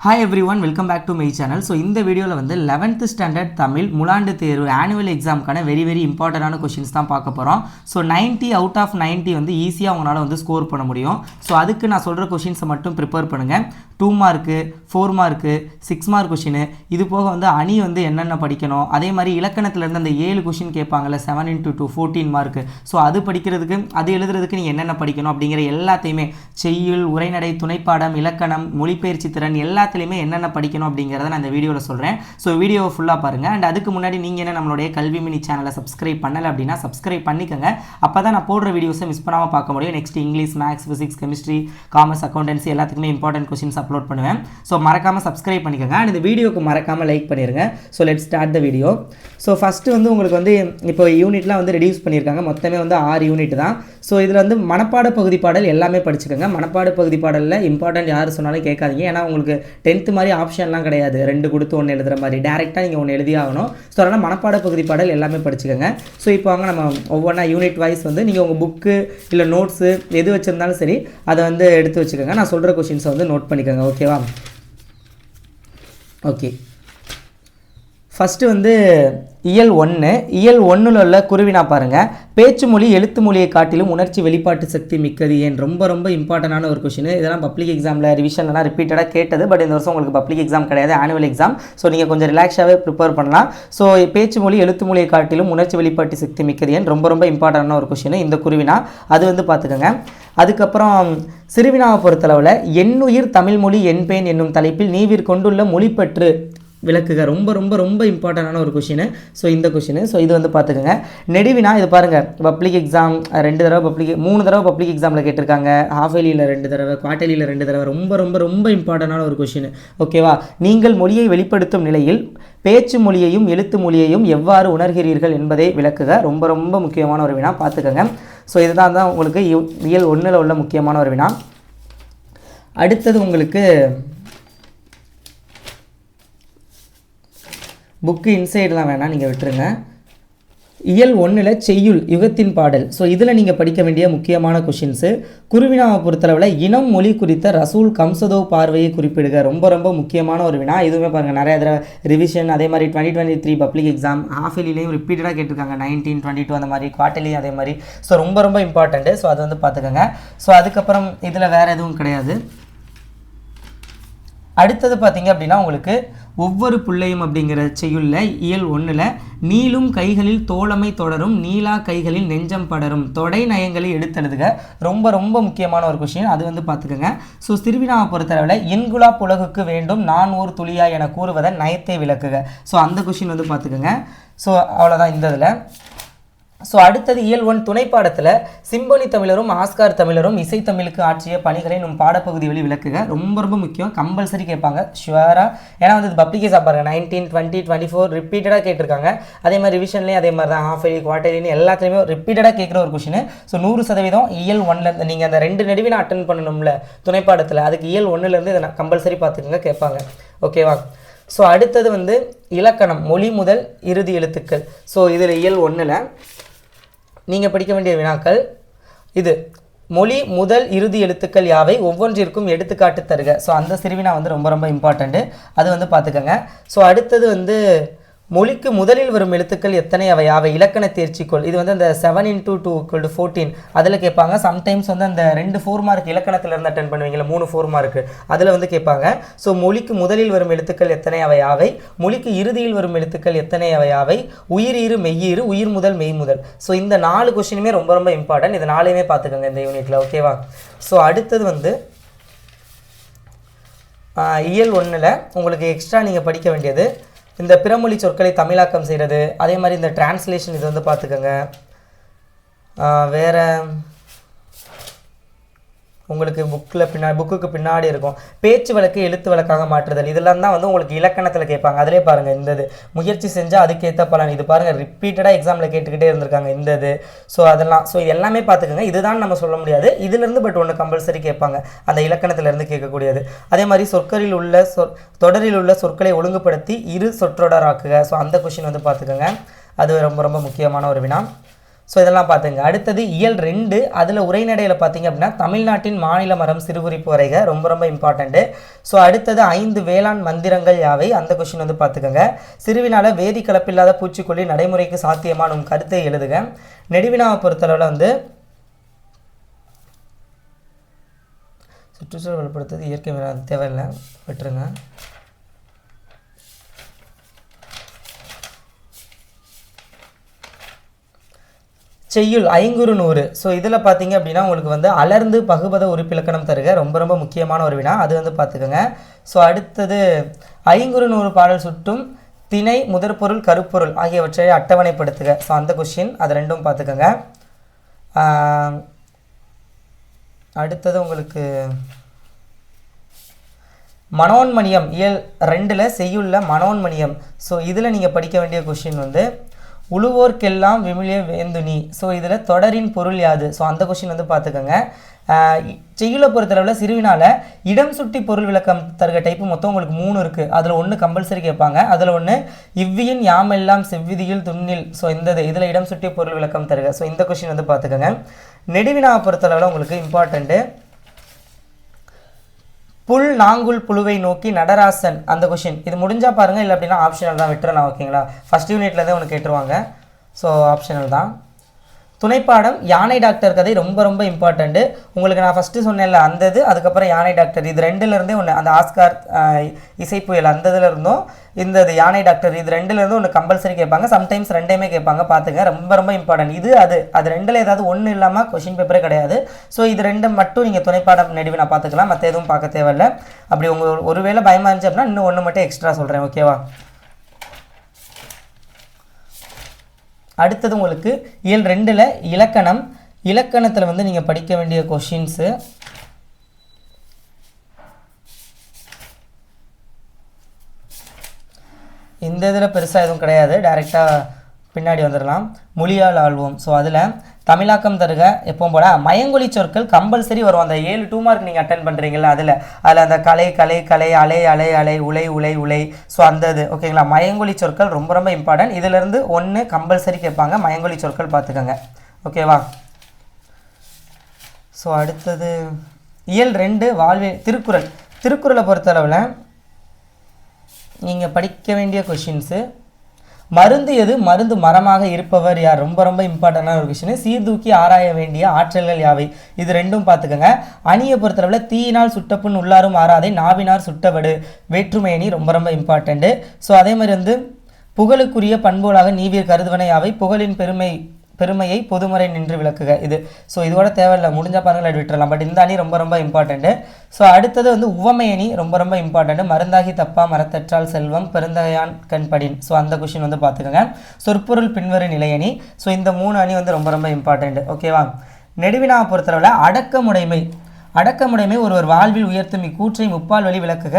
Hi everyone, welcome back to my channel. So இந்த வீடியோல வந்து 11th ஸ்டாண்டர்ட் தமிழ் முலாண்டு தேர்வு ஆனுவல் எக்ஸாம்க்கான வெரி இம்பார்ட்டன்டான क्वेश्चंस தான் பார்க்க போறோம். ஸோ 90 அவுட் ஆஃப் 90 வந்து ஈஸியாக உங்களால் வந்து ஸ்கோர் பண்ண முடியும். ஸோ அதுக்கு நான் சொல்கிற கொஷின்ஸை மட்டும் ப்ரிப்பேர் பண்ணுங்கள். 2 மார்க்கு 4 மார்க்கு 6 மார்க் கொஷின் இது போக வந்து அணி வந்து என்னென்ன படிக்கணும், அதே மாதிரி இலக்கணத்துலேருந்து அந்த 7 கொஷின் கேட்பாங்கல்ல 7 × 2 14 மார்க்கு. ஸோ அது படிக்கிறதுக்கு அது எழுதுறதுக்கு நீங்கள் என்னென்ன படிக்கணும் அப்படிங்கிற எல்லாத்தையுமே செய்யுள், உரைநடை, துணைப்பாடம், இலக்கணம், மொழிபெயர்ச்சி திறன் எல்லாத்துலேயுமே என்னென்ன படிக்கணும் அப்படிங்கிறத நான் இந்த வீடியோவில் சொல்கிறேன். ஸோ வீடியோவை ஃபுல்லாக பாருங்கள். அண்ட் அதுக்கு முன்னாடி நீங்கள் என்ன நம்மளுடைய கல்வி மினி சேனலை சப்ஸ்கிரைப் பண்ணலை அப்படின்னா சப்ஸ்கிரைப் பண்ணிக்கோங்க. அப்போ தான் நான் போடுற வீடியோஸை மிஸ் பண்ணாமல் பார்க்க முடியும். Next English, maths, physics, chemistry, commerce, accountancy எல்லாத்துக்குமே இம்பார்ட்டன்ட் கொஸ்டின்ஸ் அப்லோட் பண்ணுவேன். ஸோ மறக்காமல் சப்ஸ்கிரைப் பண்ணிக்கோங்க. அண்ட் இந்த வீடியோக்கு மறக்காமல் லைக் பண்ணிடுங்க. So let's start the video. So first வந்து உங்களுக்கு வந்து இப்போ யூனிட்லாம் வந்து ரெடியூஸ் பண்ணியிருக்காங்க. மொத்தமே வந்து 6 யூனிட் தான். ஸோ இதில் வந்து மனப்பாட பகுதி பாடல் எல்லாமே படிச்சுக்கோங்க. மனப்பாட பகுதி பாடலில் இம்பார்ட்டன்ட் யார் சொன்னாலும் கேட்காதீங்க. ஏன்னா உங்களுக்கு 10th மாதிரி ஆப்ஷன்லாம் கிடையாது, 2 கொடுத்து 1 எழுதுகிற மாதிரி டேரெக்டாக நீங்கள் 1 எழுதி ஆகணும். ஸோ அதனால் மனப்பாட பகுதி பாடல் எல்லாமே படிச்சுக்கோங்க. ஸோ இப்போ வாங்க நம்ம ஒவ்வொன்றா யூனிட் வைஸ் வந்து நீங்கள் உங்கள் புக்கு இல்லை நோட்ஸு எது வச்சுருந்தாலும் சரி அதை வந்து எடுத்து வச்சுக்கோங்க. நான் சொல்கிற கொஷின்ஸை வந்து நோட் பண்ணிக்கோங்க. ஓகேவா? ஓகே, ஃபஸ்ட்டு வந்து இயல் 1 உள்ள குருவினா பாருங்கள். பேச்சு மொழி எழுத்து மொழியை காட்டிலும் உணர்ச்சி வெளிப்பாட்டு சக்தி மிக்கது ஏன்? ரொம்ப இம்பார்ட்டண்டான ஒரு கொஷின். இதெல்லாம் பப்ளிக் எக்ஸாமில் ரிவிஷன்லாம் ரிப்பீட்டடாக கேட்டது. பட் இந்த வருஷம் உங்களுக்கு பப்ளிக் எக்ஸாம் கிடையாது, ஆனுவல் எக்ஸாம். ஸோ நீங்கள் கொஞ்சம் ரிலாக்ஸாகவே ப்ரிப்பேர் பண்ணலாம். ஸோ பேச்சு மொழி எழுத்து மொழியை காட்டிலும் உணர்ச்சி வெளிப்பாட்டு சக்தி மிக்கது ஏன் ரொம்ப இம்பார்ட்டண்டான ஒரு கொஷின் இந்த குருவினா. அது வந்து பார்த்துக்கோங்க. அதுக்கப்புறம் சிறுவினாவை பொறுத்தளவில் எண்ணுயிர் தமிழ்மொழி என்பேன் என்னும் தலைப்பில் நீவிர் கொண்டுள்ள மொழிப்பற்று விளக்குக ரொம்ப இம்பார்ட்டண்டான ஒரு கொஷின். ஸோ இந்த கொஷின். ஸோ இது வந்து பார்த்துக்கோங்க. நெடுவினா இது பாருங்கள், பப்ளிக் எக்ஸாம் 2 தடவை 3 தடவை பப்ளிக் எக்ஸாமில் கேட்டிருக்காங்க. ஹாஃப் இயர்லியில் 2 தடவை, குவார்ட்டர்லியில் 2 தடவை. ரொம்ப இம்பார்ட்டண்டான ஒரு கொஷின். ஓகேவா? நீங்கள் மொழியை வெளிப்படுத்தும் நிலையில் பேச்சு மொழியையும் எழுத்து மொழியையும் எவ்வாறு உணர்கிறீர்கள் என்பதை விளக்குக. ரொம்ப முக்கியமான ஒரு வினா, பார்த்துக்கோங்க. ஸோ இதுதான் உங்களுக்கு இயல் 1 உள்ள முக்கியமான ஒரு வினா. அடுத்தது உங்களுக்கு புக்கு இன்சைடெலாம் வேணால் நீங்கள் விட்டுருங்க. இயல் 1 செய்யுள் யுகத்தின் பாடல். ஸோ இதில் நீங்கள் படிக்க வேண்டிய முக்கியமான கொஷின்ஸு. குருவினாவை பொறுத்தளவில் இனம் மொழி குறித்த ரசூல் கம்சதோ பார்வையை குறிப்பிடுக. ரொம்ப முக்கியமான ஒரு வினா. இதுவுமே பாருங்கள் நிறைய தடவை ரிவிஷன், அதே மாதிரி 2023 பப்ளிக் எக்ஸாம் ஹாஃப் இயர்லிலையும் ரிப்பீட்டடாக கேட்டிருக்காங்க. 19, 22 அந்த மாதிரி, குவார்ட்டர்லியும் அதே மாதிரி. ஸோ ரொம்ப இம்பார்ட்டண்ட்டு. ஸோ அது வந்து பார்த்துக்கோங்க. ஸோ அதுக்கப்புறம் இதில் வேறு எதுவும் கிடையாது. அடுத்தது பார்த்தீங்க அப்படின்னா உங்களுக்கு ஒவ்வொரு புள்ளையும் அப்படிங்கிற செய்யுள்ள இயல் 1 நீளும் கைகளில் தோழமை தொடரும், நீலா கைகளில் நெஞ்சம் படரும், தொடை நயங்களை எடுத்தெழுதுக. ரொம்ப முக்கியமான ஒரு கொஷின். அது வந்து பார்த்துக்கோங்க. ஸோ சிறுவினாவை பொறுத்தளவில் இன்குலா புலகுக்கு வேண்டும் நான் ஓர் துளியா என கூறுவதன் நயத்தை விளக்குக. ஸோ அந்த கொஷின் வந்து பார்த்துக்கோங்க. ஸோ அவ்வளோதான் இந்த இதில். ஸோ அடுத்தது இயல் 1 துணைப்பாடத்தில் சிம்பொனி தமிழரும் ஆஸ்கார் தமிழரும் இசைத்தமிழுக்கு ஆற்றிய பணிகளை நம் பாடப்பகுதி வழி விளக்குக. ரொம்ப முக்கியம், கம்பல்சரி கேட்பாங்க ஷுவராக. ஏன்னா வந்து பப்ளிக் எக்ஸாம் பாருங்கள் 19, 20, 24 ரிப்பீட்டடாக கேட்டிருக்காங்க. அதே மாதிரி ரிவிஷன்லேயும் அதே மாதிரி தான், ஹாஃப் இயர்லி, குவார்ட்டர்லின்னு எல்லாத்துலேயுமே ரிப்பீட்டடாக கேட்குற ஒரு கொஷின். ஸோ 100% இயல் 1 நீங்கள் அந்த 2 நடுவினை அட்டன் பண்ணணும்ல துணைப்பாடத்தில், அதுக்கு இயல் 1 இதை கம்பல்சரி பார்த்துக்கோங்க, கேட்பாங்க. ஓகேவா? ஸோ அடுத்தது வந்து இலக்கணம் மொழி முதல் இறுதி எழுத்துக்கள். ஸோ இதில் இயல் 1 நீங்கள் படிக்க வேண்டிய வினாக்கள் இது. மொழி முதல் இறுதி எழுத்துக்கள் யாவை, ஒவ்வொன்றிற்கும் எடுத்துக்காட்டு தருக. ஸோ அந்த சிறுவினா வந்து ரொம்ப இம்பார்ட்டண்ட்டு. அது வந்து பார்த்துக்கோங்க. ஸோ அடுத்தது வந்து மொழிக்கு முதலில் வரும் எழுத்துக்கள் எத்தனை அவை யாவை, இலக்கண தேர்ச்சிக்கோள். இது வந்து அந்த 7 × 2 = 14 அதில் கேட்பாங்க. சம்டைம்ஸ் வந்து அந்த 2 4 மார்க் இலக்கணத்தில் இருந்து அட்டன் பண்ணுவீங்களா, 3 4 மார்க்கு அதில் வந்து கேட்பாங்க. ஸோ மொழிக்கு முதலில் வரும் எழுத்துக்கள் எத்தனை அவை யாவை, மொழிக்கு இறுதியில் வரும் எழுத்துக்கள் எத்தனை அவை யாவை, உயிர் மெய்யீறு, உயிர் முதல் மெய் முதல். ஸோ இந்த 4 கொஸ்டினுமே ரொம்ப இம்பார்ட்டன்ட். இது 4மே பார்த்துக்கோங்க இந்த யூனிட்டில். ஓகேவா? ஸோ அடுத்தது வந்து இயல் 1 உங்களுக்கு எக்ஸ்ட்ரா நீங்கள் படிக்க வேண்டியது இந்த பிறமொழி சொற்களை தமிழாக்கம் செய்கிறது, அதே மாதிரி இந்த டிரான்ஸ்லேஷன் இது வந்து பார்த்துக்கோங்க. வேறு உங்களுக்கு புக்குக்கு பின்னாடி இருக்கும் பேச்சு வழக்கு எழுத்து வழக்காக மாற்றுதல். இதெல்லாம் தான் வந்து உங்களுக்கு இலக்கணத்தில் கேட்பாங்க. அதிலே பாருங்கள் இந்த இது முயற்சி செஞ்சால் அதுக்கேற்ற பலன். இது பாருங்கள் ரிப்பீட்டடாக எக்ஸாமில் கேட்டுக்கிட்டே இருந்திருக்காங்க இந்த இது. ஸோ அதெல்லாம் இது எல்லாமே பார்த்துக்கோங்க. இதுதான் நம்ம சொல்ல முடியாது இதிலேருந்து, பட் ஒன்று கம்பல்சரி கேட்பாங்க அந்த இலக்கணத்திலேருந்து கேட்கக்கூடியது. அதே மாதிரி சொற்களில் உள்ள தொடரில் உள்ள சொற்களை ஒழுங்குபடுத்தி இரு சொற்றொடராக்குக. ஸோ அந்த கொஷின் வந்து பார்த்துக்கோங்க. அது ரொம்ப முக்கியமான ஒரு வினா. ஸோ இதெல்லாம் பார்த்துங்க. அடுத்தது இயல் 2 அதில் உரைநடையில் பார்த்தீங்க அப்படின்னா தமிழ்நாட்டின் மாநில மரம் சிறுகுறிப்பு வரைக ரொம்ப ரொம்ப இம்பார்ட்டண்ட்டு. ஸோ அடுத்தது 5 வேளாண் மந்திரங்கள் யாவை, அந்த கொஸ்டின் வந்து பார்த்துக்கோங்க. சிறுவினால வேதி கலப்பில்லாத பூச்சிக்கொல்லி நடைமுறைக்கு சாத்தியமான உங்கள் கருத்தை எழுதுக. நெடுவினாவை பொறுத்தளவில் வந்து சுற்றுச்சூழல் வலுப்படுத்துறது இயற்கை வேளாண் தேவையில்லை, விட்டுருங்க. செய்யுள் ஐங்குறு நூறு. ஸோ இதில் பார்த்தீங்க அப்படின்னா உங்களுக்கு வந்து அலர்ந்து பகுபத உறுப்பிலக்கணம் தருக ரொம்ப ரொம்ப முக்கியமான ஒரு வினா, அது வந்து பார்த்துக்கோங்க. ஸோ அடுத்தது ஐங்குறு நூறு பாடல் சுட்டும் திணை முதற்பொருள் கருப்பொருள் ஆகியவற்றை அட்டவணைப்படுத்துக. ஸோ அந்த கொஸ்டின் அது ரெண்டும் பார்த்துக்கோங்க. அடுத்தது உங்களுக்கு மனோன்மணியம் இயல் 2 செய்யுள்ள மனோன்மணியம். ஸோ இதில் நீங்கள் படிக்க வேண்டிய கொஸ்டின் வந்து உழுவோர்க்கெல்லாம் விமிழிய வேந்துனி. ஸோ இதில் தொடரின் பொருள் யாது. ஸோ அந்த கொஸ்டின் வந்து பார்த்துக்கோங்க. செய்யுளை பொறுத்தளவில் சிறுவினால இடம் சுட்டி பொருள் விளக்கம் தருக டைப்பு மொத்தம் உங்களுக்கு 3 இருக்குது. அதில் ஒன்று கம்பல்சரி கேட்பாங்க. அதில் ஒன்று இவ்வியின் யாமெல்லாம் செவ்விதியில் துண்ணில். ஸோ இதில் இடம் சுட்டி பொருள் விளக்கம் தருக. ஸோ இந்த கொஸ்டின் வந்து பார்த்துக்கோங்க. நெடுவினாவை பொறுத்தளவில் உங்களுக்கு இம்பார்ட்டண்ட்டு புல் நாங்குல் புழுவை நோக்கி நடராசன், அந்த கொஷின் இது முடிஞ்சால் பாருங்கள், இல்லை அப்படின்னா ஆப்ஷனல் தான், விட்டுறலாம். ஓகேங்களா, ஃபஸ்ட் யூனிட்லேருந்தே ஒன்று கேட்டுருவாங்க. ஸோ ஆப்ஷனல் தான். துணைப்பாடம் யானை டாக்டர் கதை ரொம்ப ரொம்ப இம்பார்ட்டண்ட்டு. உங்களுக்கு நான் ஃபஸ்ட்டு சொன்னேன்ல அந்த இது, அதுக்கப்புறம் யானை டாக்டர், இது ரெண்டுலேருந்தே ஒன்று, அந்த ஆஸ்கார் இசைப்புயல் அந்த இதில் இருந்தும் இந்த யானை டாக்டர் இது ரெண்டுலேருந்து ஒன்று கம்பல்சரி கேட்பாங்க. சம்டைம்ஸ் ரெண்டையுமே கேட்பாங்க, பார்த்துங்க. ரொம்ப ரொம்ப இம்பார்ட்டன்ட் இது. அது ரெண்டில் ஏதாவது ஒன்று இல்லாமல் கொஷின் பேப்பரே கிடையாது. ஸோ இது ரெண்டு மட்டும் நீங்கள் துணைப்பாடம் நடுவே நான் பார்த்துக்கலாம், மற்ற எதுவும் பார்க்க தேவையில்லை. அப்படி உங்கள் ஒருவேளை பயமாக இருந்துச்சு அப்படின்னா இன்னும் ஒன்று மட்டும் எக்ஸ்ட்ரா சொல்கிறேன், ஓகேவா. அடுத்தது உங்களுக்கு இயல் 2 இலக்கணம். இலக்கணத்தில் வந்து நீங்கள் படிக்க வேண்டிய கொஷின்ஸு இந்த இதில் பெருசாக எதுவும் கிடையாது, டைரெக்டாக பின்னாடி வந்துடலாம். மொழியால் ஆள்வோம். ஸோ அதில் தமிழாக்கம் தருக எப்பவும் போல மயங்கொலி சொற்கள் கம்பல்சரி வரும். அந்த 7 2 மார்க் நீங்கள் அட்டன் பண்ணுறீங்களா, அதில் அந்த கலை கலை கலை அலை அலை அலை உலை உலை உலை. ஸோ அந்த இது ஓகேங்களா. மயங்கொலி சொற்கள் ரொம்ப ரொம்ப இம்பார்ட்டன்ட். இதிலேருந்து ஒன்று கம்பல்சரி கேட்பாங்க, மயங்கொலி சொற்கள் பார்த்துக்கோங்க, ஓகேவா. ஸோ அடுத்தது இயல் 2 வாழ்வே திருக்குறள். திருக்குறளை பொறுத்தளவில் நீங்கள் படிக்க வேண்டிய கொஷின்ஸு மருந்து எது, மருந்து மரமாக இருப்பவர் யார், ரொம்ப ரொம்ப இம்பார்ட்டண்டான ஒரு கொஷின். சீர்தூக்கி ஆராய வேண்டிய ஆற்றல்கள் யாவை, இது ரெண்டும் பார்த்துக்கோங்க. அணியை பொறுத்தளவில் தீயினால் சுட்டப்புண் உள்ளாரும் ஆறாதை நாவினார் சுட்டவடு வேற்றுமையணி ரொம்ப ரொம்ப இம்பார்ட்டண்ட்டு. ஸோ அதே மாதிரி வந்து புகழுக்குரிய பண்புகளாக நீவியர் கருதுவனை யாவை, புகழின் பெருமையை பொதுமறை நின்று விளக்குக. இது ஸோ இதோட தேவையில்லை, முடிஞ்சால் பாருங்கள் விட்டுறலாம். பட் இந்த அணி ரொம்ப ரொம்ப இம்பார்ட்டண்ட்டு. ஸோ அடுத்தது வந்து உவமை அணி ரொம்ப ரொம்ப இம்பார்ட்டண்ட்டு. மருந்தாகி தப்பா மரத்தற்றால் செல்வம் பெருந்தகையான் கண்படின். ஸோ அந்த கொஷின் வந்து பார்த்துக்கோங்க. சொற்பொருள் பின்வரு நிலையணி. ஸோ இந்த 3 அணி வந்து ரொம்ப ரொம்ப இம்பார்ட்டண்ட்டு, ஓகேவா. நெடுவினாவை பொறுத்தளவில் அடக்கமுடைமை. அடக்கமுடைமை ஒருவர் வாழ்வில் உயர்த்தும் இக்கூற்றை முப்பால் வழி விளக்குக.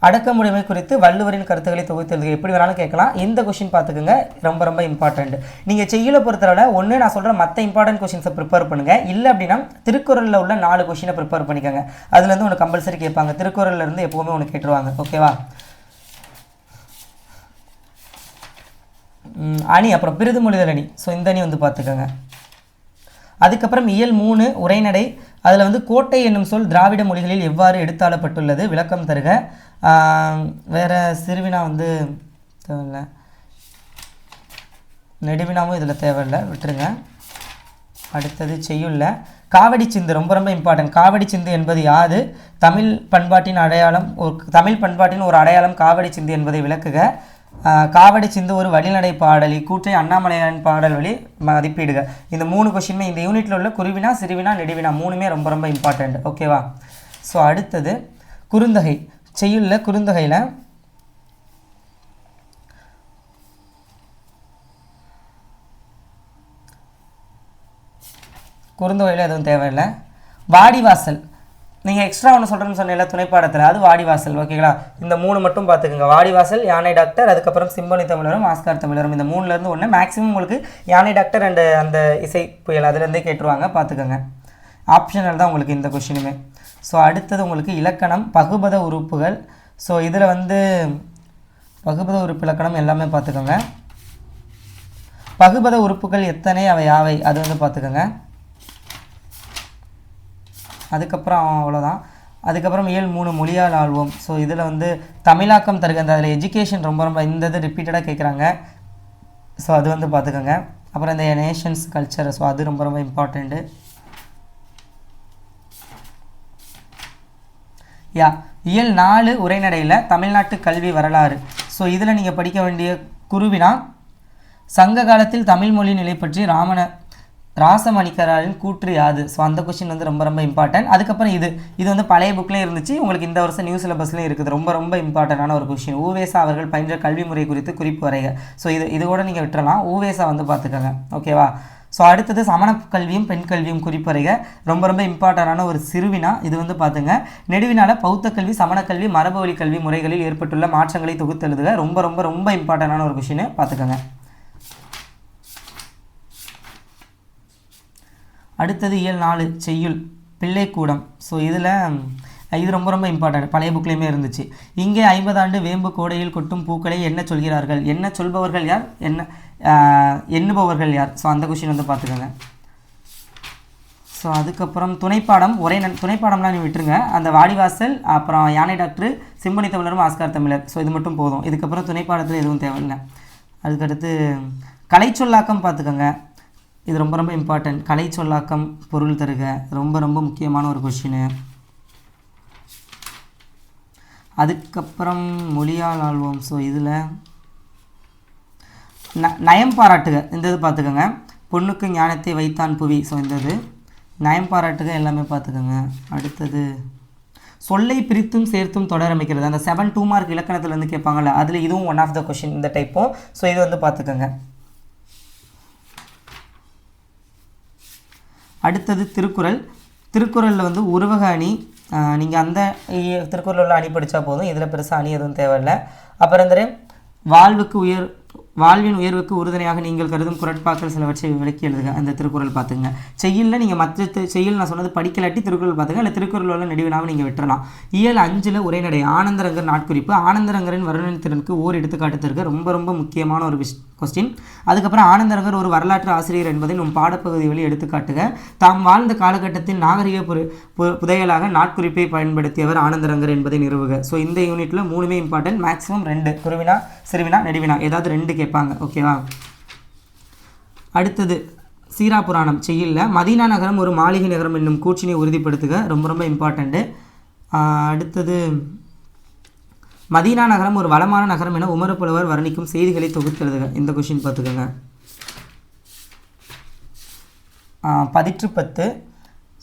அடக்கமுடைமை குறித்து வள்ளுவரின் கருத்துக்களை தொகுத்தெழுதுக. எப்படி வேணாலும் கேட்கலாம். இந்த கொஷின் பார்த்துக்கோங்க, ரொம்ப ரொம்ப இம்பார்ட்டண்ட். நீங்கள் செய்யுளை பொறுத்தளவில் ஒன்று நான் சொல்கிற மற்ற இம்பார்ட்டன்ட் கொஷின்ஸை ப்ரிப்பேர் பண்ணுங்கள். இல்லை அப்படின்னா திருக்குறளில் உள்ள 4 கொஷினை ப்ரிப்பேர் பண்ணிக்கோங்க. அதுலேருந்து ஒன்று கம்பல்சரி கேட்பாங்க, திருக்குறள்லேருந்து எப்போவுமே ஒன்று கேட்டுருவாங்க, ஓகேவா. அணி அப்புறம் பிரிது மொழிதல் அணி. ஸோ இந்த அணி வந்து பார்த்துக்கோங்க. அதுக்கப்புறம் இயல் 3 உரைநடை. அதில் வந்து கோட்டை என்னும் சொல் திராவிட மொழிகளில் எவ்வாறு எடுத்தாளப்பட்டுள்ளது, விளக்கம் தருக. வேறு சிறுவினா வந்து தேவையில்லை, நெடுவினாவும் இதில் தேவையில்லை, விட்டுருங்க. அடுத்தது செய்யுள்ள காவடி சிந்து ரொம்ப ரொம்ப இம்பார்ட்டன்ட். காவடி சிந்து என்பது யாது, தமிழ் பண்பாட்டின் அடையாளம், தமிழ் பண்பாட்டின் ஒரு அடையாளம் காவடி சிந்து என்பதை விளக்குக. காவடி சிந்து ஒரு வழிநடை பாடல், இக்கூற்றை அண்ணாமலையாரின் பாடல் வழி மதிப்பீடுக. இந்த 3 கொஷினுமே இந்த யூனிட்டில் உள்ள குருவினா சிறுவினா நெடுவினா 3மே ரொம்ப ரொம்ப இம்பார்ட்டண்ட், ஓகேவா. ஸோ அடுத்தது குறுந்தொகை. செய்யுள்ள குறுந்தொகையில் எதுவும் தேவையில்லை. வாடிவாசல் நீங்கள் எக்ஸ்ட்ரா ஒன்று சொல்கிறேன்னு சொன்னீங்களா துணைப்பாடத்தில், அது வாடிவாசல், ஓகேங்களா. இந்த 3 மட்டும் பார்த்துக்குங்க. வாடிவாசல், யானை டாக்டர், அதுக்கப்புறம் சிம்பனி தமிழரும் ஆஸ்கார் தமிழரும். இந்த 3லேருந்து ஒன்று மேக்ஸிமம் உங்களுக்கு யானை டாக்டர் அண்ட் அந்த இசை புயல் அதுலேருந்தே கேட்டுருவாங்க, பார்த்துக்கோங்க. ஆப்ஷனல் தான் உங்களுக்கு இந்த கொஷினுமே. ஸோ அடுத்தது உங்களுக்கு இலக்கணம் பகுபத உறுப்புகள். ஸோ இதில் வந்து பகுபத உறுப்பு இலக்கணம் எல்லாமே பார்த்துக்கோங்க. பகுபத உறுப்புகள் எத்தனை, அவை யாவை, அது வந்து பார்த்துக்கோங்க. அதுக்கப்புறம் அவ்வளோதான். அதுக்கப்புறம் இயல் 3 மொழியால் ஆள்வோம். ஸோ இதில் வந்து தமிழாக்கம் தருக, அந்த அதில் எஜுகேஷன் ரொம்ப ரொம்ப இந்த இது ரிப்பீட்டடாக கேட்குறாங்க. ஸோ அது வந்து பார்த்துக்கோங்க. அப்புறம் இந்த நேஷன்ஸ் கல்ச்சர், ஸோ அது ரொம்ப ரொம்ப இம்பார்ட்டண்ட்டு. இயல் 4 உரைநடையில் தமிழ்நாட்டு கல்வி வரலாறு. ஸோ இதில் நீங்கள் படிக்க வேண்டிய குருவினா சங்க காலத்தில் தமிழ் மொழி நிலை பற்றி ராசமணிக்கராரின் கூற்று யாது. ஸோ அந்த கொஸ்டின் வந்து ரொம்ப ரொம்ப இம்பார்ட்டன்ட். அதுக்கப்புறம் இது வந்து பழைய புக்லேயும் இருந்துச்சு, உங்களுக்கு இந்த வருஷம் நியூ சிலபஸ்லேயும் இருக்குது. ரொம்ப ரொம்ப இம்பார்ட்டண்டான ஒரு கொஸ்டின். ஊவேசா அவர்கள் பயின்ற கல்வி முறை குறித்து குறிப்பு வரைக. ஸோ இது கூட நீங்கள் விட்டுறலாம், ஊவேசா வந்து பார்த்துக்கோங்க. ஓகேவா? ஸோ அடுத்தது சமண கல்வியும் பெண் கல்வியும் குறிப்பறைக, ரொம்ப ரொம்ப இம்பார்ட்டண்டான ஒரு சிறுவினா. இது வந்து பார்த்துங்க. நெடுவினால பௌத்த கல்வி, சமண கல்வி, மரபு வழி கல்வி முறைகளில் ஏற்பட்டுள்ள மாற்றங்களை தொகுத்தெழுதுக. ரொம்ப ரொம்ப ரொம்ப இம்பார்ட்டண்டான ஒரு கொஸ்டின், பார்த்துக்கோங்க. அடுத்தது இயல் 4 செய்யுள் பிள்ளைக்கூடம். ஸோ இது ரொம்ப ரொம்ப இம்பார்ட்டன்ட், பழைய புக்லேயுமே இருந்துச்சு. இங்கே 50 ஆண்டு வேம்பு கோடையில் கொட்டும் பூக்களை என்ன சொல்கிறார்கள், என்ன சொல்பவர்கள் யார், எண்ணுபவர்கள் யார். ஸோ அந்த கொஸ்டின் வந்து பார்த்துக்கோங்க. ஸோ அதுக்கப்புறம் துணைப்பாடம் துணைப்பாடம்லாம் நீ விட்டுருங்க. அந்த வாடிவாசல், அப்புறம் யானை டாக்டர், சிம்பனி தமிழரும், ஆஸ்கார் தமிழர். ஸோ இது மட்டும் போதும். இதுக்கப்புறம் துணைப்பாடத்தில் எதுவும் தேவையில்லை. அதுக்கடுத்து கலை சொல்லாக்கம் பார்த்துக்கோங்க. இது ரொம்ப ரொம்ப இம்பார்ட்டன்ட். கலை சொல்லாக்கம் பொருள் தருக, ரொம்ப ரொம்ப முக்கியமான ஒரு கொஷினு. அதுக்கப்புறம் மொழியால் ஆள்வோம். ஸோ இதில் நயம் பாராட்டுக, இந்த இது பார்த்துக்கோங்க. பொண்ணுக்கு ஞானத்தை வைத்தான் புவி. ஸோ இந்த இது நயம் பாராட்டுக எல்லாமே பார்த்துக்கோங்க. அடுத்தது சொல்லை பிரித்தும் சேர்த்தும் தொடர் அமைக்கிறது, அந்த 7 2 மார்க் இலக்கணத்தில் வந்து கேட்பாங்கள்ல, அதில் இதுவும் ஒன் ஆஃப் த கொஷின் இந்த டைப்பும். ஸோ இது வந்து பார்த்துக்கோங்க. அடுத்தது திருக்குறளில் வந்து உருவக அணி, நீங்கள் அந்த திருக்குறளில் உள்ள அணி படித்தா போதும், இதில் பெருசாக அணி எதுவும் தேவையில்லை. அப்புறம் இந்த வாழ்வின் உயர்வுக்கு உறுதுணையாக நீங்கள் கருதும் குரட்பாக்கள் சிலவற்றை விளக்கி எழுதுக. அந்த திருக்குறள் பார்த்துங்க. செய்யுளில் நீங்கள் மற்ற செய்யுள் நான் சொன்னது படிக்கலாட்டி திருக்குறள் பார்த்துங்க, இல்லை திருக்குறள் உள்ள நெடுவினாவை நீங்கள் விட்டுறலாம். இயல் 5 உரைநடை ஆனந்தரங்கர் நாட்குறிப்பு. ஆனந்தரங்கரின் வருணன் திறனுக்கு ஓர் எடுத்துக்காட்டு தருக, ரொம்ப ரொம்ப முக்கியமான ஒரு கொஸ்டின். அதுக்கப்புறம் ஆனந்தரங்கர் ஒரு வரலாற்று ஆசிரியர் என்பதை நம் பாடப்பகுதி வழி எடுத்துக்காட்டுக. தாம் வாழ்ந்த காலகட்டத்தின் நாகரிக புதையலாக நாட்குறிப்பை பயன்படுத்தியவர் ஆனந்தரங்கர் என்பதை நிறுவுக. ஸோ இந்த யூனிட்டில் 3மே இம்பார்ட்டன்ட். மேக்ஸிமம் 2 குருவினா, சிறுவினா, நெடுவினா ஏதாவது 2 கேட்பாங்க. ஓகேவா? அடுத்தது சீரா புராணம் செய்யுள்ள மதீனா நகரம் ஒரு மாளிகை நகரம் என்னும் கூற்றினை உறுதிப்படுத்துக, ரொம்ப ரொம்ப இம்பார்ட்டண்ட்டு. அடுத்தது மதீனா நகரம் ஒரு வளமான நகரம் என உமர் புலவர் வர்ணிக்கும் செய்திகளை தொகுத்து எழுதுக. இந்த கொஷின் பார்த்துக்கோங்க. 10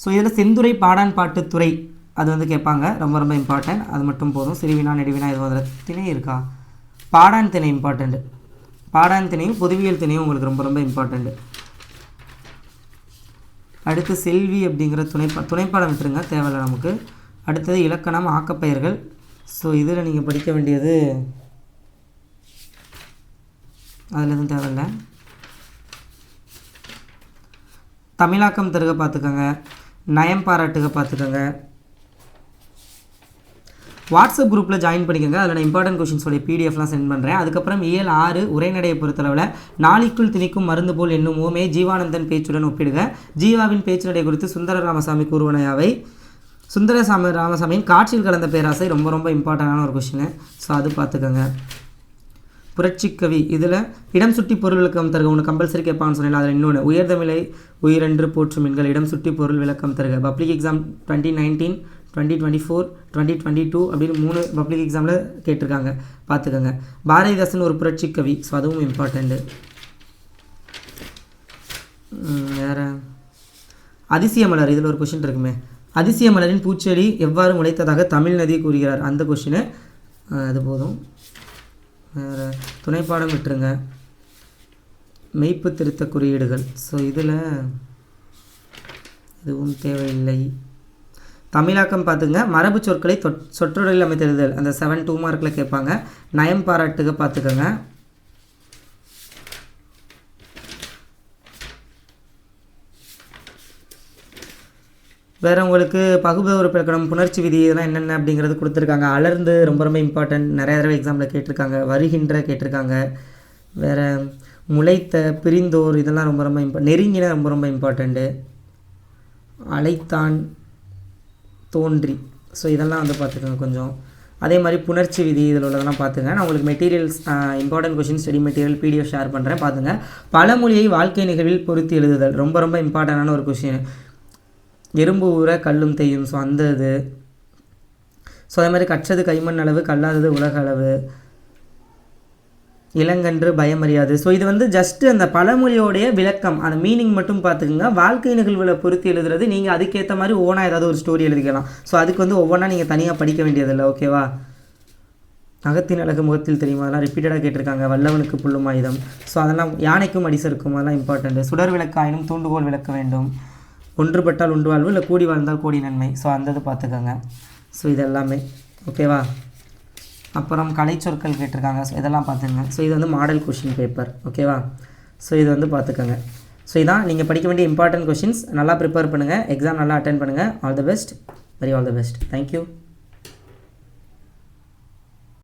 ஸோ இதில் செந்துறை பாடான் பாட்டு துறை அது வந்து கேட்பாங்க, ரொம்ப ரொம்ப இம்பார்ட்டன்ட். அது மட்டும் போதும். சிறுவினா நெடுவினா இது அதில் திணை இருக்கா, பாடான் திணை இம்பார்ட்டண்ட்டு. பாடான் திணையும் பொதுவியல் திணையும் உங்களுக்கு ரொம்ப ரொம்ப இம்பார்ட்டண்ட்டு. அடுத்து செல்வி அப்படிங்கிற துணைப்பாடம் விட்டுருங்க, தேவையில்லை நமக்கு. அடுத்தது இலக்கணம் ஆக்கப்பெயர்கள். ஸோ இதில் நீங்கள் படிக்க வேண்டியது அதில் எதுவும் தேவையில்லை. தமிழாக்கம் தருக பார்த்துக்கோங்க, நயம் பாராட்டுக பார்த்துக்கோங்க. வாட்ஸ்அப் குரூப்பில் ஜாயின் பண்ணிக்கோங்க, அதில் நான் இம்பார்ட்டன்ட் கொஷின்ஸோடைய பிடிஎஃப்லாம் சென்ட் பண்ணுறேன். அதுக்கப்புறம் இயல் 6 உரைநடையை பொறுத்தளவில் நாளிக்குள் திணிக்கும் மருந்து போல் என்னும் ஓமே ஜீவானந்தன் பேச்சுடன் ஒப்பிடுக. ஜீவாவின் பேச்சு நடை குறித்து சுந்தர ராமசாமி கூறுவனையாவை. ராமசாமியின் காட்சியில் கலந்த பேராசை, ரொம்ப ரொம்ப இம்பார்ட்டண்டான ஒரு கொஷின். ஸோ அது பார்த்துக்கோங்க. புரட்சிக்கவி இதில் இடம் சுட்டி பொருள் விளக்கம் தருக, ஒன்று கம்பல்சரி கேட்பான்னு சொன்னேன். அதில் இன்னொன்று உயர்தமிழை உயிரென்று போற்றும் எண்கள் இடம் சுட்டி பொருள் விளக்கம் தருக. பப்ளிக் எக்ஸாம் 2019, 2024, 2022 அப்படின்னு 3 பப்ளிக் எக்ஸாமில் கேட்டிருக்காங்க, பார்த்துக்கோங்க. பாரதிதாசன் ஒரு புரட்சிக்கவி. ஸோ அதுவும் இம்பார்ட்டண்ட்டு. வேறு அதிசய மலர், இதில் ஒரு கொஷின் இருக்குமே, அதிசய மலரின் பூச்செடி எவ்வாறு முளைத்ததாக தமிழ் நதி கூறுகிறார். அந்த கொஷினு அது போதும். வேறு துணைப்பாடம் விட்டுருங்க. மெய்ப்பு திருத்த குறியீடுகள். ஸோ இதில் எதுவும் தேவையில்லை. தமிழாக்கம் பார்த்துங்க. மரபு சொற்களை சொற்றொடரில் அமைத்தெழுதல், அந்த 7 2 மார்க்கில் கேட்பாங்க. நயம் பாராட்டுக பார்த்துக்கோங்க. வேறு உங்களுக்கு பகுபத உறுப்பிலக்கணம், புணர்ச்சி விதி இதெல்லாம் என்னென்ன அப்படிங்கிறது கொடுத்துருக்காங்க. அலர்ந்து ரொம்ப ரொம்ப இம்பார்ட்டன்ட், நிறைய தடவை எக்ஸாமில் கேட்டிருக்காங்க. வருகின்ற கேட்டிருக்காங்க. வேறு முளைத்த, பிரிந்தோர் இதெல்லாம் ரொம்ப ரொம்ப நெருங்கின ரொம்ப ரொம்ப இம்பார்ட்டண்ட்டு. அழைத்தான், தோன்றி, ஸோ இதெல்லாம் வந்து பார்த்துக்கோங்க கொஞ்சம். அதே மாதிரி புணர்ச்சி விதி இதில் உள்ளதெல்லாம் பார்த்துங்க. நான் உங்களுக்கு materials important question study material PDF share பண்ணுறேன், பார்த்துங்க. பழமொழியை வாழ்க்கை நிகழ்வில் பொருத்தி எழுதுதல் ரொம்ப ரொம்ப இம்பார்ட்டண்டான ஒரு கொஷின். எறும்பு ஊற கல்லும் தேயும், ஸோ அந்த இது. ஸோ அதே மாதிரி கற்றது கைமண் அளவு, கல்லாதது உலக அளவு, இளங்கன்று பயமறியாது. ஸோ இது வந்து ஜஸ்ட்டு அந்த பழமொழியோடைய விளக்கம், அந்த மீனிங் மட்டும் பார்த்துக்குங்க. வாழ்க்கை நிகழ்வில் பொருத்தி எழுதுறது நீங்கள் அதுக்கேற்ற மாதிரி ஓனாக ஏதாவது ஒரு ஸ்டோரி எழுதிக்கலாம். ஸோ அதுக்கு வந்து ஒவ்வொன்றா நீங்கள் தனியாக படிக்க வேண்டியதில்லை, ஓகேவா? அகத்தின் அழகு முகத்தில் தெரியுமா, அதெல்லாம் ரிப்பீட்டடாக கேட்டிருக்காங்க. வல்லவனுக்கு புல்லும் ஆயுதம், ஸோ அதெல்லாம் யானைக்கும் அடிசருக்கும், அதெல்லாம் இம்பார்ட்டண்ட்டு. சுடர் விளக்கு ஆயினும் தூண்டுகோல் விளக்க வேண்டும், ஒன்றுபட்டால் உண்டு வாழ்வு, இல்லை கூடி வாழ்ந்தால் கோடி நன்மை, ஸோ அந்த இது பார்த்துக்கோங்க. ஸோ இது எல்லாமே ஓகேவா? அப்புறம் கலை சொற்கள் கேட்டிருக்காங்க, ஸோ இதெல்லாம் பார்த்துங்க. ஸோ இது வந்து மாடல் கொஷின் பேப்பர், ஓகேவா? ஸோ இது வந்து பார்த்துக்கோங்க. ஸோ இதான் நீங்கள் படிக்க வேண்டிய இம்பார்ட்டன்ட் கொஷின்ஸ். நல்லா ப்ரிப்பேர் பண்ணுங்கள், எக்ஸாம் நல்லா அட்டென்ட் பண்ணுங்கள். All the best, very all the best. Thank you.